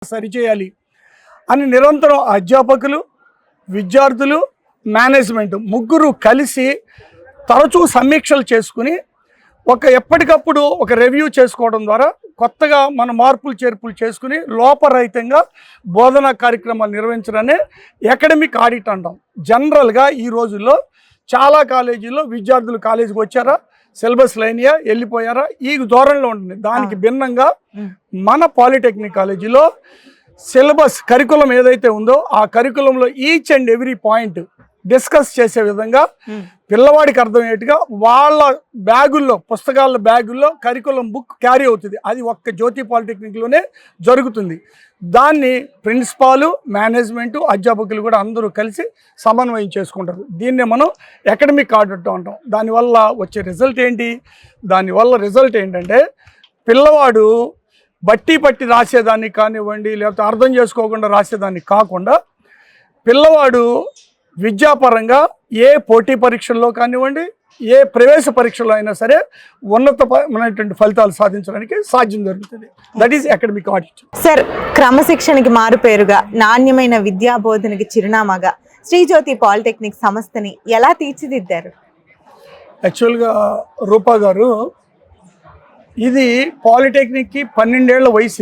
సరిచేయాలి అని నిరంతరం అధ్యాపకులు, విద్యార్థులు, మేనేజ్మెంట్ ముగ్గురు కలిసి తరచూ సమీక్షలు చేసుకుని ఎప్పటికప్పుడు ఒక రివ్యూ చేసుకోవడం ద్వారా కొత్తగా మన మార్పులు చేర్పులు చేసుకుని లోపరహితంగా బోధనా కార్యక్రమాలు నిర్వహించడాన్ని అకాడమిక్ ఆడిట్ అంటాం. జనరల్గా ఈ రోజుల్లో చాలా కాలేజీల్లో విద్యార్థులు కాలేజీకి వచ్చారా, సిలబస్ లైన్యా, వెళ్ళిపోయారా, ఈ ధోరణిలో ఉంటుంది. దానికి భిన్నంగా మన పాలిటెక్నిక్ కాలేజీలో సిలబస్ కరికులం ఏదైతే ఉందో ఆ కరికులంలో each and every point discuss చేసే విధంగా పిల్లవాడికి అర్థమయ్యేట్టుగా వాళ్ళ బ్యాగుల్లో, పుస్తకాల బ్యాగుల్లో కరికులం బుక్ క్యారీ అవుతుంది. అది ఒక్క జ్యోతి పాలిటెక్నిక్లోనే జరుగుతుంది. దాన్ని ప్రిన్సిపాలు, మేనేజ్మెంటు, అధ్యాపకులు కూడా అందరూ కలిసి సమన్వయం చేసుకుంటారు. దీన్నే మనం అకాడమిక్ ఆడిట్ అంటాం. దానివల్ల వచ్చే రిజల్ట్ ఏంటి? దానివల్ల రిజల్ట్ ఏంటంటే పిల్లవాడు బట్టి పట్టి రాసేదాన్ని కానివ్వండి, లేకపోతే అర్థం చేసుకోకుండా రాసేదాన్ని కాకుండా పిల్లవాడు విద్యాపరంగా ఏ పోటీ పరీక్షల్లో కానివ్వండి, ఏ ప్రవేశ పరీక్షలో అయినా సరే ఉన్నతమైనటువంటి ఫలితాలు సాధించడానికి సాధ్యం జరుగుతుంది. That is academic audit. Sir, క్రమశిక్షణకి మారుపేరుగా, నాణ్యమైన విద్యా బోధనకి చిరునామాగా శ్రీజ్యోతి పాలిటెక్నిక్ సంస్థని ఎలా తీర్చిదిద్దారు? యాక్చువల్గా రూపా గారు, ఇది పాలిటెక్నిక్కి 12 ఏళ్ల వయసు.